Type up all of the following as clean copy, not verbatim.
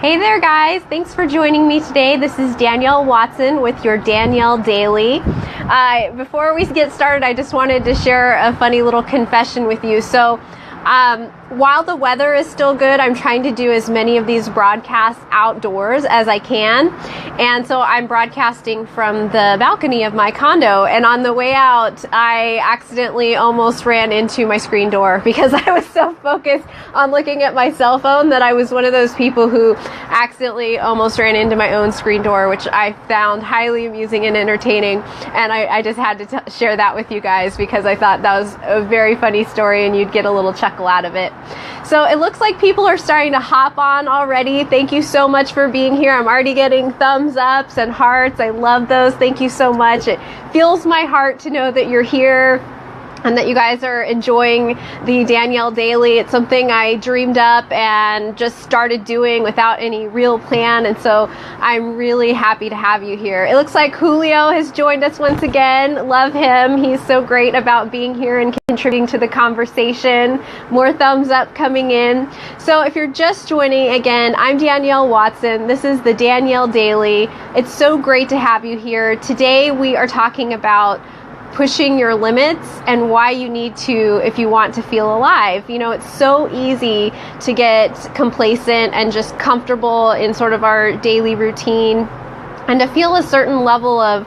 Hey there guys, thanks for joining me today. This is Danielle Watson with your Danielle Daily. Before we get started, I just wanted to share a funny little confession with you. So while the weather is still good, I'm trying to do as many of these broadcasts outdoors as I can. And so I'm broadcasting from the balcony of my condo. And on the way out, I accidentally almost ran into my screen door because I was so focused on looking at my cell phone that I was one of those people who accidentally almost ran into my own screen door, which I found highly amusing and entertaining. And I just had to share that with you guys because I thought that was a very funny story and you'd get a little chuckle out of it. So it looks like people are starting to hop on already. Thank you so much for being here. I'm already getting thumbs ups and hearts. I love those. Thank you so much. It fills my heart to know that you're here and that you guys are enjoying the Danielle Daily. It's something I dreamed up and just started doing without any real plan. And so I'm really happy to have you here. It looks like Julio has joined us once again. Love him. He's so great about being here and contributing to the conversation. More thumbs up coming in. So if you're just joining, again, I'm Danielle Watson. This is the Danielle Daily. It's so great to have you here. Today we are talking about pushing your limits and why you need to if you want to feel alive. You know, it's so easy to get complacent and just comfortable in sort of our daily routine and to feel a certain level of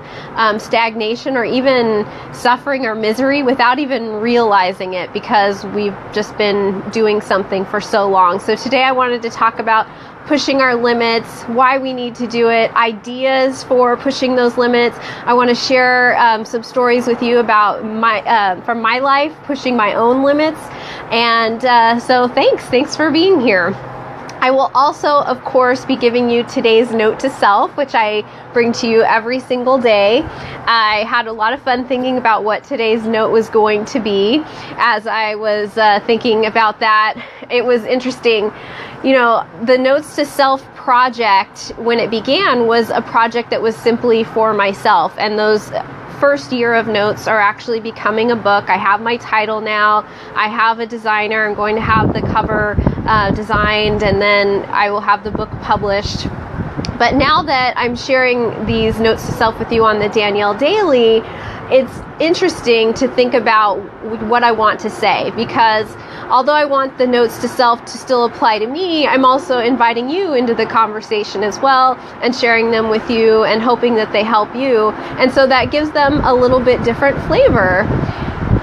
stagnation or even suffering or misery without even realizing it because we've just been doing something for so long. So today I wanted to talk about pushing our limits, why we need to do it, ideas for pushing those limits. I want to share some stories with you about from my life, pushing my own limits. And so thanks for being here. I will also, of course, be giving you today's note to self, which I bring to you every single day. I had a lot of fun thinking about what today's note was going to be. As I was thinking about that, it was interesting. You know, the Notes to Self project, when it began, was a project that was simply for myself. And those first year of notes are actually becoming a book. I have my title now. I have a designer. I'm going to have the cover designed, and then I will have the book published. But now that I'm sharing these notes to self with you on the Danielle Daily, it's interesting to think about what I want to say, because although I want the notes to self to still apply to me, I'm also inviting you into the conversation as well and sharing them with you and hoping that they help you. And so that gives them a little bit different flavor.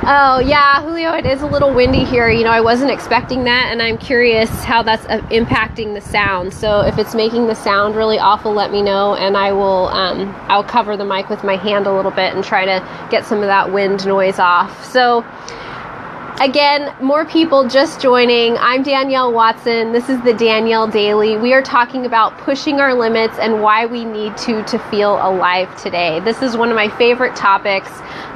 Oh yeah, Julio, it is a little windy here. You know, I wasn't expecting that, and I'm curious how that's impacting the sound. So if it's making the sound really awful, let me know, and I will I'll cover the mic with my hand a little bit and try to get some of that wind noise off. So again, more people just joining. I'm Danielle Watson. This is the Danielle Daily. We are talking about pushing our limits and why we need to feel alive today. This is one of my favorite topics.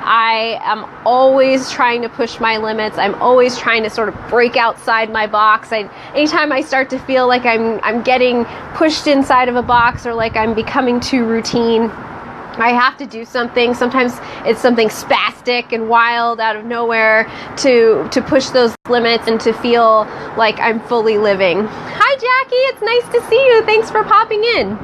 I am always trying to push my limits. I'm always trying to sort of break outside my box. Anytime I start to feel like I'm getting pushed inside of a box or like I'm becoming too routine, I have to do something. Sometimes it's something spastic and wild out of nowhere to push those limits and to feel like I'm fully living. Hi, Jackie. It's nice to see you. Thanks for popping in.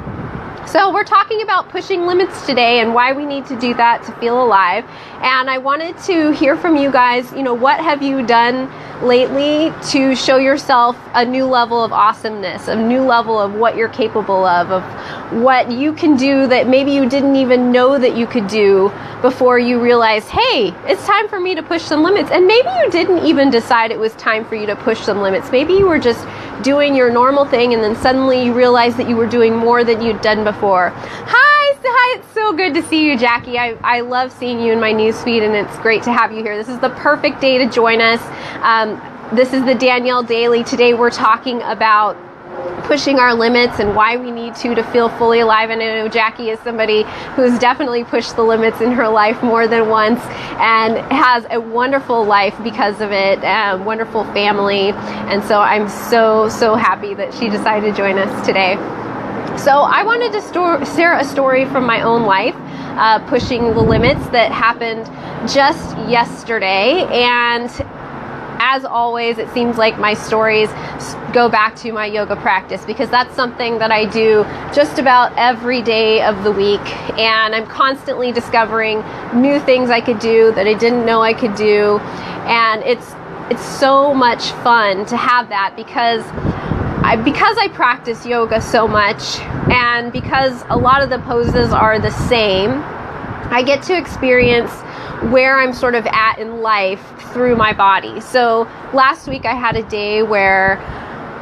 So we're talking about pushing limits today and why we need to do that to feel alive. And I wanted to hear from you guys, you know, what have you done lately to show yourself a new level of awesomeness, a new level of what you're capable of what you can do that maybe you didn't even know that you could do before you realized, hey, it's time for me to push some limits. And maybe you didn't even decide it was time for you to push some limits. Maybe you were just doing your normal thing and then suddenly you realized that you were doing more than you'd done before. Hi, it's so good to see you, Jackie. I love seeing you in my newsfeed, and it's great to have you here. This is the perfect day to join us. This is the Danielle Daily. Today we're talking about pushing our limits and why we need to feel fully alive. And I know Jackie is somebody who's definitely pushed the limits in her life more than once and has a wonderful life because of it, wonderful family. And so I'm so happy that she decided to join us today. So I wanted to share a story from my own life, pushing the limits that happened just yesterday. And as always, it seems like my stories go back to my yoga practice, because that's something that I do just about every day of the week, and I'm constantly discovering new things I could do that I didn't know I could do, and it's so much fun to have that, because I practice yoga so much, and because a lot of the poses are the same, I get to experience where I'm sort of at in life through my body. So last week I had a day where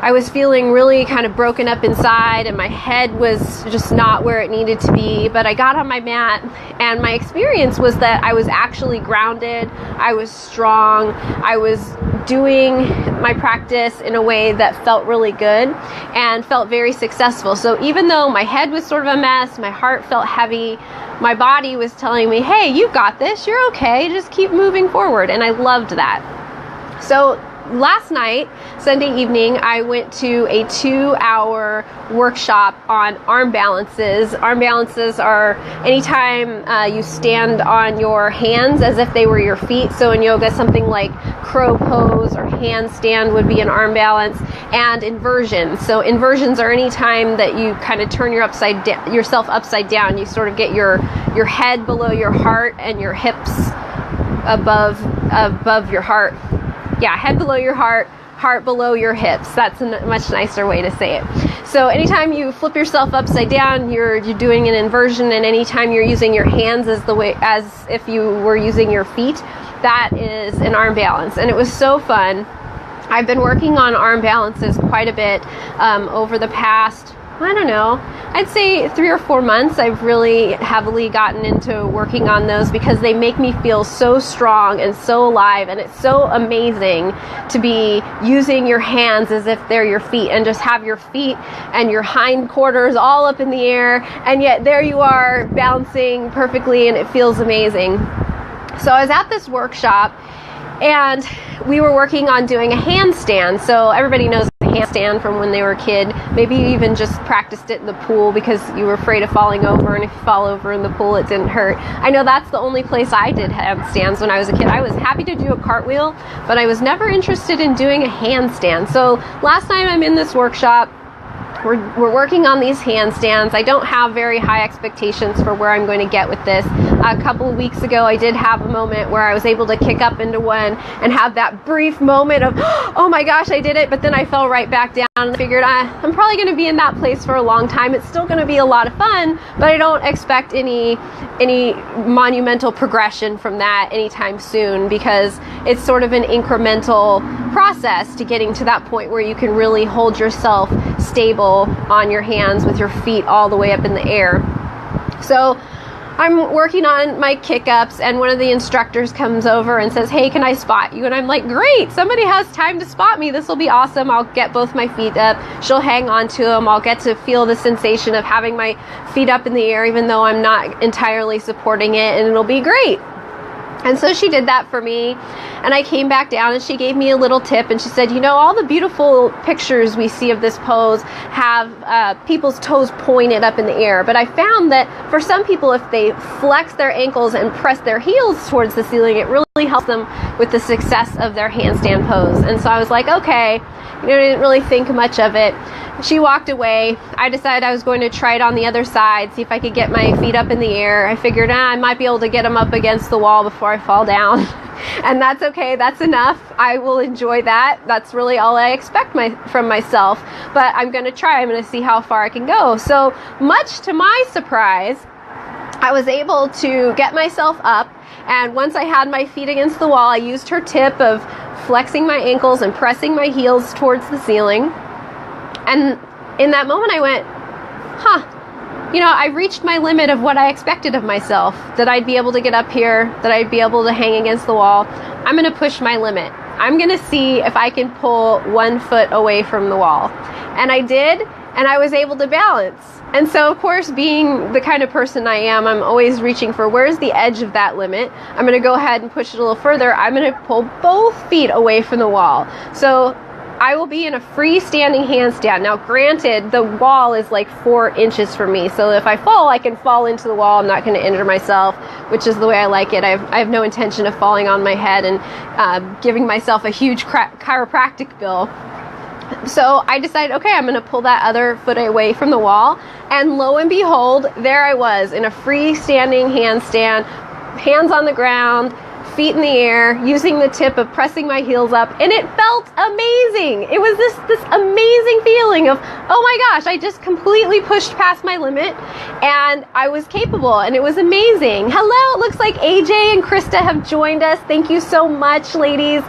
I was feeling really kind of broken up inside, and my head was just not where it needed to be, but I got on my mat, and my experience was that I was actually grounded, I was strong, I was doing my practice in a way that felt really good and felt very successful. So even though my head was sort of a mess, my heart felt heavy, my body was telling me, hey, you got this, you're okay, just keep moving forward, and I loved that. So last night, Sunday evening, I went to a 2-hour workshop on arm balances. Arm balances are anytime you stand on your hands as if they were your feet. So in yoga, something like crow pose or handstand would be an arm balance, and inversions. So inversions are any time that you kind of turn yourself upside down. You sort of get your head below your heart and your hips above your heart. Yeah, head below your heart, heart below your hips. That's a much nicer way to say it. So anytime you flip yourself upside down, you're doing an inversion, and anytime you're using your hands as if you were using your feet, that is an arm balance. And it was so fun. I've been working on arm balances quite a bit over the past, I don't know, I'd say 3 or 4 months. I've really heavily gotten into working on those because they make me feel so strong and so alive, and it's so amazing to be using your hands as if they're your feet and just have your feet and your hind quarters all up in the air, and yet there you are bouncing perfectly, and it feels amazing. So I was at this workshop, and we were working on doing a handstand. So everybody knows the handstand from when they were a kid. Maybe you even just practiced it in the pool because you were afraid of falling over, and if you fall over in the pool, it didn't hurt. I know that's the only place I did handstands when I was a kid. I was happy to do a cartwheel, but I was never interested in doing a handstand. So last night I'm in this workshop. We're working on these handstands. I don't have very high expectations for where I'm going to get with this. A couple of weeks ago, I did have a moment where I was able to kick up into one and have that brief moment of, oh my gosh, I did it, but then I fell right back down and figured I'm probably going to be in that place for a long time. It's still going to be a lot of fun, but I don't expect any monumental progression from that anytime soon, because it's sort of an incremental process to getting to that point where you can really hold yourself stable on your hands with your feet all the way up in the air. So I'm working on my kick-ups, and one of the instructors comes over and says, hey, can I spot you? And I'm like, great, somebody has time to spot me. This will be awesome. I'll get both my feet up. She'll hang on to them. I'll get to feel the sensation of having my feet up in the air, even though I'm not entirely supporting it, and it'll be great. And so she did that for me, and I came back down, and she gave me a little tip, and she said, you know, all the beautiful pictures we see of this pose have people's toes pointed up in the air, but I found that for some people, if they flex their ankles and press their heels towards the ceiling, it really helps them with the success of their handstand pose. And so I was like, okay, I didn't really think much of it. She walked away. I decided I was going to try it on the other side, see if I could get my feet up in the air. I figured I might be able to get them up against the wall before I fall down. And that's okay. That's enough. I will enjoy that. That's really all I expect from myself. But I'm going to try. I'm going to see how far I can go. So much to my surprise, I was able to get myself up. And once I had my feet against the wall, I used her tip of flexing my ankles and pressing my heels towards the ceiling. And in that moment I went, I reached my limit of what I expected of myself, that I'd be able to get up here, that I'd be able to hang against the wall. I'm going to push my limit. I'm going to see if I can pull 1 foot away from the wall. And I did, and I was able to balance. And so, of course, being the kind of person I am, I'm always reaching for where's the edge of that limit. I'm going to go ahead and push it a little further. I'm going to pull both feet away from the wall. So I will be in a freestanding handstand. Now, granted, the wall is like 4 inches from me, so if I fall, I can fall into the wall. I'm not going to injure myself, which is the way I like it. I have no intention of falling on my head and giving myself a huge chiropractic bill. So I decided, okay, I'm going to pull that other foot away from the wall. And lo and behold, there I was in a freestanding handstand, hands on the ground, feet in the air, using the tip of pressing my heels up, and it felt amazing. It was this amazing feeling of, oh my gosh, I just completely pushed past my limit, and I was capable, and it was amazing. Hello, it looks like AJ and Krista have joined us. Thank you so much, ladies.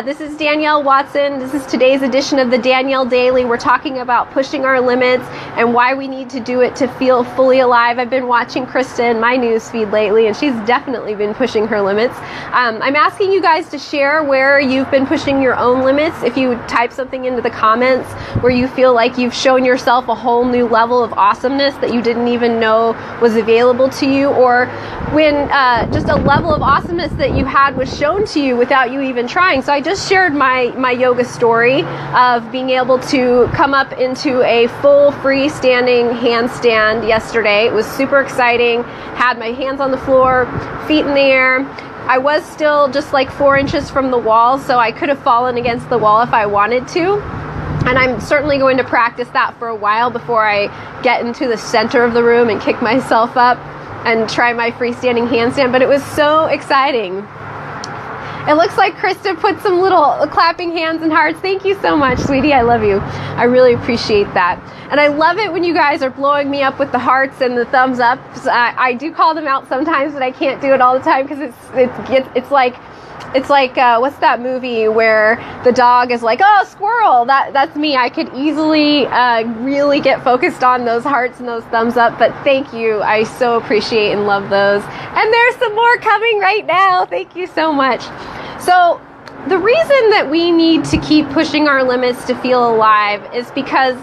This is Danielle Watson. This is today's edition of the Danielle Daily. We're talking about pushing our limits and why we need to do it to feel fully alive. I've been watching Krista in my newsfeed lately, and she's definitely been pushing her limits. I'm asking you guys to share where you've been pushing your own limits. If you type something into the comments where you feel like you've shown yourself a whole new level of awesomeness that you didn't even know was available to you, or when just a level of awesomeness that you had was shown to you without you even trying. So I just shared my yoga story of being able to come up into a full freestanding handstand yesterday. It was super exciting. Had my hands on the floor, feet in the air. I was still just like 4 inches from the wall, so I could have fallen against the wall if I wanted to. And I'm certainly going to practice that for a while before I get into the center of the room and kick myself up and try my freestanding handstand. But it was so exciting. It looks like Krista put some little clapping hands and hearts. Thank you so much, sweetie. I love you. I really appreciate that. And I love it when you guys are blowing me up with the hearts and the thumbs up. I do call them out sometimes, but I can't do it all the time because it's like what's that movie where the dog is like, oh, squirrel. That's me. I could easily really get focused on those hearts and those thumbs up. But thank you. I so appreciate and love those. And there's some more coming right now. Thank you so much. So the reason that we need to keep pushing our limits to feel alive is because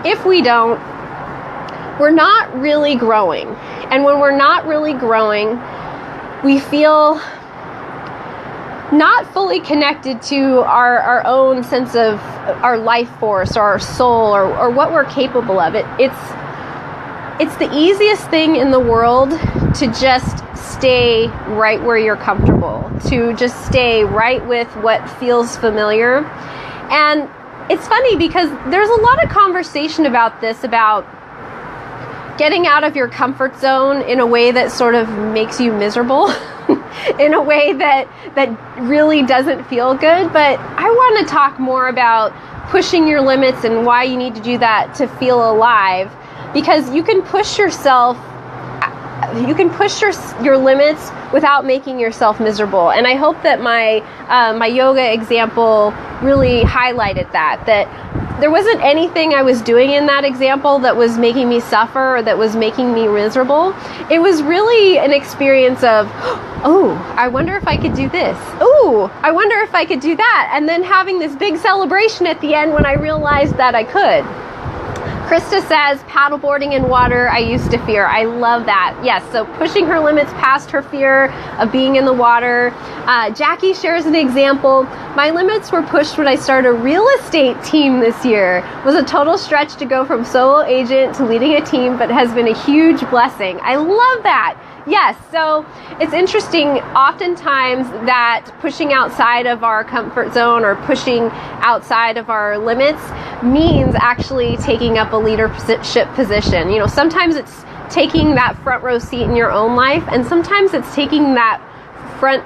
if we don't, we're not really growing. And when we're not really growing, we feel not fully connected to our own sense of our life force or our soul or what we're capable of. It's the easiest thing in the world to just stay right where you're comfortable, to just stay right with what feels familiar. And it's funny because there's a lot of conversation about this, about getting out of your comfort zone in a way that sort of makes you miserable, in a way that really doesn't feel good. But I want to talk more about pushing your limits and why you need to do that to feel alive, because you can push yourself, you can push your limits without making yourself miserable. And I hope that my yoga example really highlighted that there wasn't anything I was doing in that example that was making me suffer or that was making me miserable. It was really an experience of, oh, I wonder if I could do this. Oh, I wonder if I could do that. And then having this big celebration at the end when I realized that I could. Krista says, paddleboarding in water, I used to fear. I love that. Yes, so pushing her limits past her fear of being in the water. Jackie shares an example. My limits were pushed when I started a real estate team this year. It was a total stretch to go from solo agent to leading a team, but has been a huge blessing. I love that. Yes, so it's interesting oftentimes that pushing outside of our comfort zone or pushing outside of our limits means actually taking up a leadership position. You know, sometimes it's taking that front row seat in your own life, and sometimes it's taking that front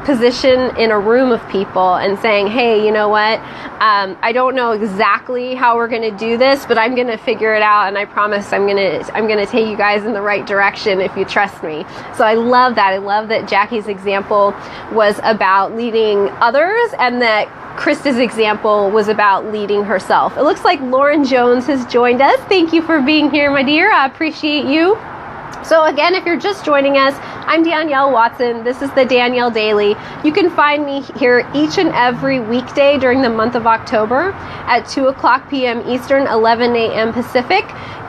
position in a room of people and saying, hey, you know what, I don't know exactly how we're going to do this, but I'm going to figure it out, and I promise I'm going to take you guys in the right direction if you trust me. So I love that. I love that Jackie's example was about leading others and that Krista's example was about leading herself. It looks like Lauren Jones has joined us. Thank you for being here, my dear. I appreciate you. So again, if you're just joining us, I'm Danielle Watson. This is the Danielle Daily. You can find me here each and every weekday during the month of October at 2:00 p.m. Eastern, 11 a.m. Pacific,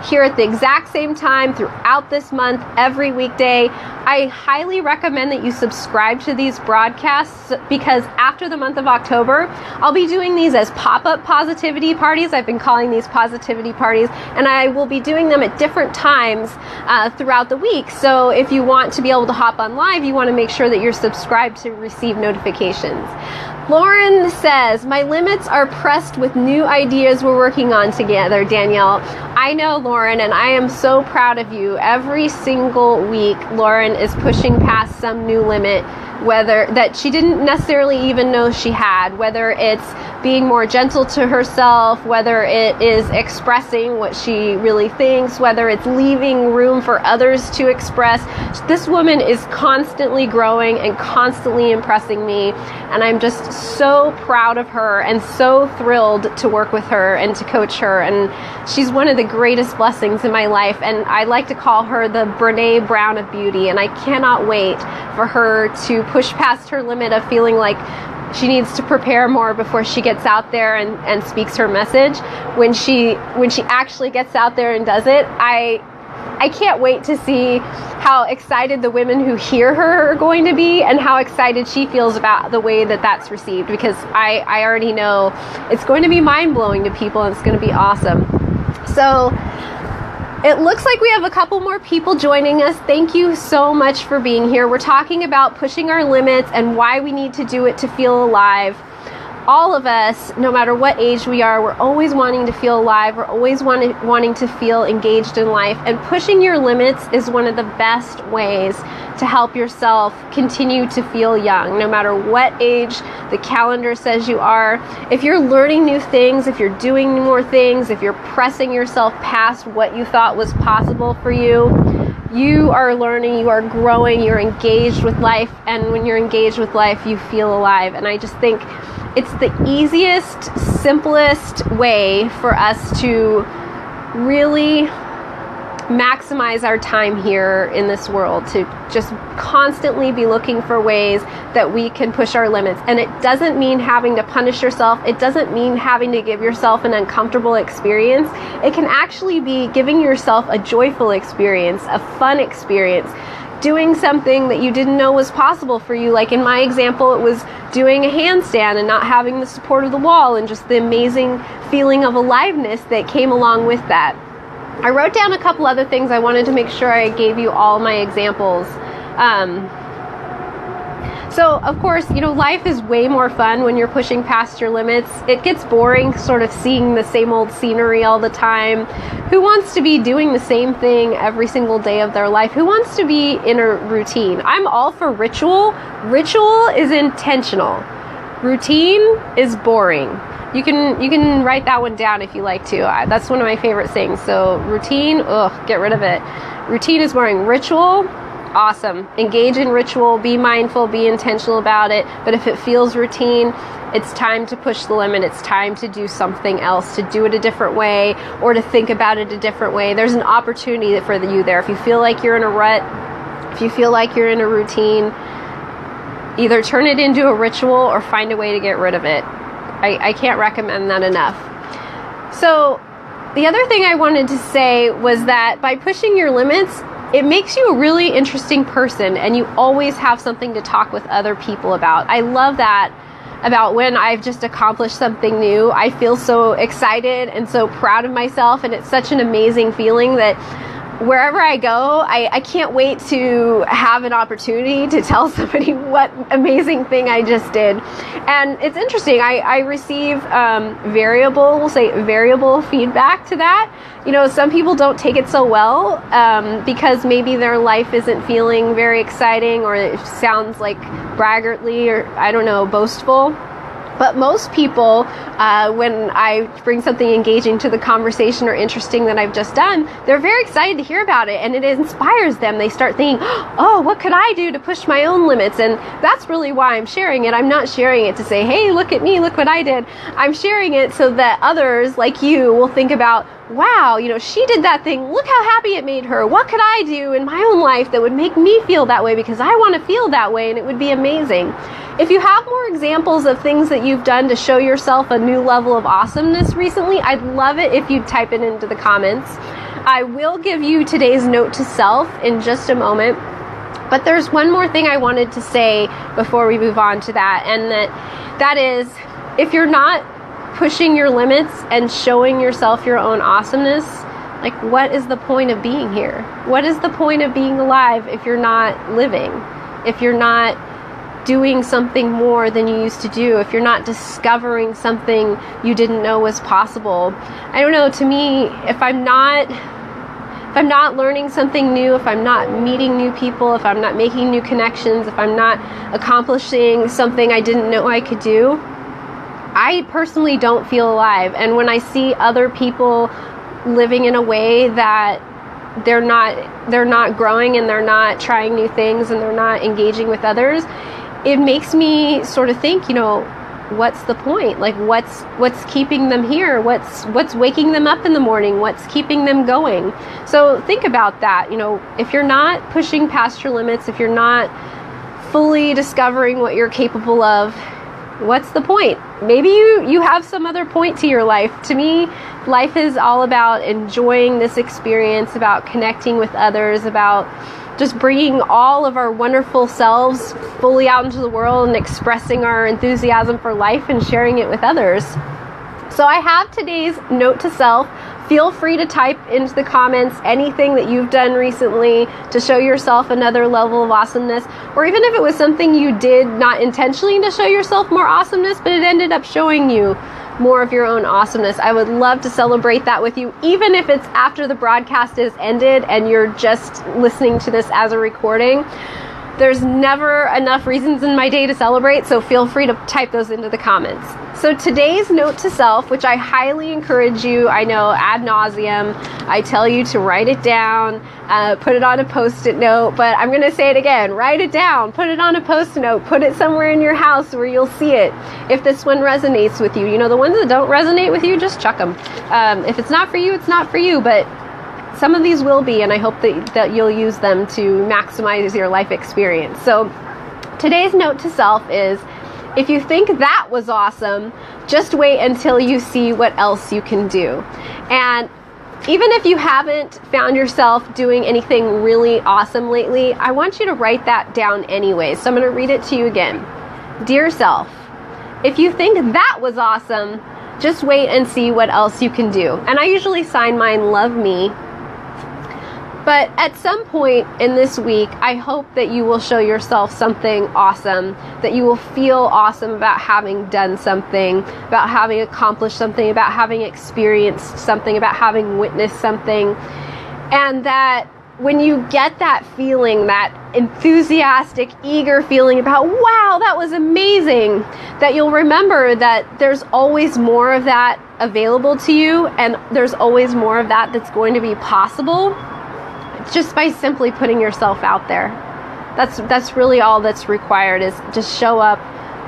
here at the exact same time throughout this month, every weekday. I highly recommend that you subscribe to these broadcasts because after the month of October, I'll be doing these as pop-up positivity parties. I've been calling these positivity parties, and I will be doing them at different times throughout the week. So if you want to be able to hop on live, you want to make sure that you're subscribed to receive notifications. Lauren says, my limits are pressed with new ideas we're working on together, Danielle. I know, Lauren, and I am so proud of you. Every single week, Lauren is pushing past some new limit, whether that she didn't necessarily even know she had, whether it's being more gentle to herself, whether it is expressing what she really thinks, whether it's leaving room for others to express. This woman is constantly growing and constantly impressing me, and I'm just so proud of her and so thrilled to work with her and to coach her, and she's one of the greatest blessings in my life, and I like to call her the Brene Brown of beauty, and I cannot wait for her to push past her limit of feeling like she needs to prepare more before she gets out there and speaks her message. When she actually gets out there and does it, I can't wait to see how excited the women who hear her are going to be and how excited she feels about the way that that's received, because I already know it's going to be mind-blowing to people and it's going to be awesome. So it looks like we have a couple more people joining us. Thank you so much for being here. We're talking about pushing our limits and why we need to do it to feel alive. All of us, no matter what age we are, we're always wanting to feel alive. We're always wanting to feel engaged in life. And pushing your limits is one of the best ways to help yourself continue to feel young, no matter what age the calendar says you are. If you're learning new things, if you're doing more things, if you're pressing yourself past what you thought was possible for you, you are learning, you are growing, you're engaged with life. And when you're engaged with life, you feel alive. And I just think it's the easiest, simplest way for us to really maximize our time here in this world, to just constantly be looking for ways that we can push our limits. And it doesn't mean having to punish yourself. It doesn't mean having to give yourself an uncomfortable experience. It can actually be giving yourself a joyful experience, a fun experience, doing something that you didn't know was possible for you. Like in my example, it was doing a handstand and not having the support of the wall and just the amazing feeling of aliveness that came along with that. I wrote down a couple other things. I wanted to make sure I gave you all my examples. So, of course, life is way more fun when you're pushing past your limits. It gets boring sort of seeing the same old scenery all the time. Who wants to be doing the same thing every single day of their life? Who wants to be in a routine? I'm all for ritual. Ritual is intentional. Routine is boring. You can write that one down if you like to. That's one of my favorite things. So routine, get rid of it. Routine is boring. Ritual, awesome. Engage in ritual, be mindful, be intentional about it. But if it feels routine, it's time to push the limit. It's time to do something else, to do it a different way, or to think about it a different way. There's an opportunity for you there. If you feel like you're in a rut, if you feel like you're in a routine, either turn it into a ritual or find a way to get rid of it. I can't recommend that enough. So the other thing I wanted to say was that by pushing your limits, it makes you a really interesting person, and you always have something to talk with other people about. I love that about when I've just accomplished something new. I feel so excited and so proud of myself, and it's such an amazing feeling that wherever I go, I can't wait to have an opportunity to tell somebody what amazing thing I just did. And it's interesting, I receive variable feedback to that. Some people don't take it so well because maybe their life isn't feeling very exciting, or it sounds like braggartly, or I don't know, boastful. But most people, when I bring something engaging to the conversation or interesting that I've just done, they're very excited to hear about it, and it inspires them. They start thinking, oh, what could I do to push my own limits? And that's really why I'm sharing it. I'm not sharing it to say, hey, look at me, look what I did. I'm sharing it so that others like you will think about, wow, she did that thing. Look how happy it made her. What could I do in my own life that would make me feel that way, because I want to feel that way, and it would be amazing. If you have more examples of things that you've done to show yourself a new level of awesomeness recently, I'd love it if you'd type it into the comments. I will give you today's note to self in just a moment, but there's one more thing I wanted to say before we move on to that, and that is, if you're not pushing your limits and showing yourself your own awesomeness, like, what is the point of being here? What is the point of being alive if you're not living? If you're not doing something more than you used to do, if you're not discovering something you didn't know was possible? I don't know, to me, if I'm not learning something new, if I'm not meeting new people, if I'm not making new connections, if I'm not accomplishing something I didn't know I could do, I personally don't feel alive. And when I see other people living in a way that they're not growing, and they're not trying new things, and they're not engaging with others, it makes me sort of think, what's the point? Like, what's keeping them here? What's waking them up in the morning? What's keeping them going? So think about that. If you're not pushing past your limits, if you're not fully discovering what you're capable of, what's the point? Maybe you have some other point to your life. To me, life is all about enjoying this experience, about connecting with others, about just bringing all of our wonderful selves fully out into the world and expressing our enthusiasm for life and sharing it with others. So I have today's note to self. Feel free to type into the comments anything that you've done recently to show yourself another level of awesomeness, or even if it was something you did not intentionally to show yourself more awesomeness, but it ended up showing you more of your own awesomeness. I would love to celebrate that with you, even if it's after the broadcast is ended and you're just listening to this as a recording. There's never enough reasons in my day to celebrate, so feel free to type those into the comments. So today's note to self, which I highly encourage you, I know ad nauseum, I tell you to write it down, put it on a post-it note, but I'm going to say it again, write it down, put it on a post-it note, put it somewhere in your house where you'll see it. If this one resonates with you, the ones that don't resonate with you, just chuck them. If it's not for you, it's not for you, but some of these will be, and I hope that you'll use them to maximize your life experience. So today's note to self is, if you think that was awesome, just wait until you see what else you can do. And even if you haven't found yourself doing anything really awesome lately, I want you to write that down anyway. So I'm going to read it to you again. Dear self, if you think that was awesome, just wait and see what else you can do. And I usually sign mine, love me. But at some point in this week, I hope that you will show yourself something awesome, that you will feel awesome about having done something, about having accomplished something, about having experienced something, about having witnessed something. And that when you get that feeling, that enthusiastic, eager feeling about, wow, that was amazing, that you'll remember that there's always more of that available to you, and there's always more of that that's going to be possible, just by simply putting yourself out there. That's really all that's required, is just show up,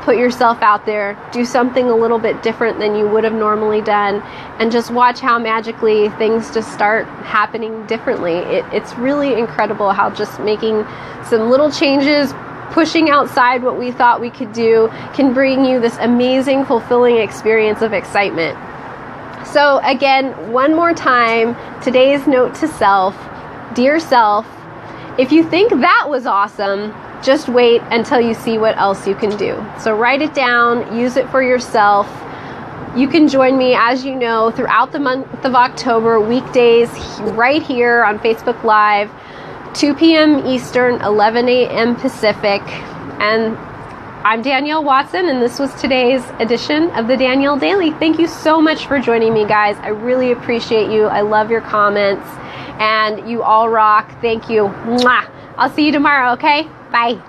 put yourself out there, do something a little bit different than you would have normally done, and just watch how magically things just start happening differently. It's really incredible how just making some little changes, pushing outside what we thought we could do, can bring you this amazing, fulfilling experience of excitement. So again, one more time, today's note to self. Dear self, if you think that was awesome, just wait until you see what else you can do. So write it down, use it for yourself. You can join me, as you know, throughout the month of October, weekdays, right here on Facebook Live, 2 p.m. Eastern, 11 a.m. Pacific. And I'm Danielle Watson, and this was today's edition of the Danielle Daily. Thank you so much for joining me, guys. I really appreciate you. I love your comments. And you all rock. Thank you. Mwah. I'll see you tomorrow, okay? Bye.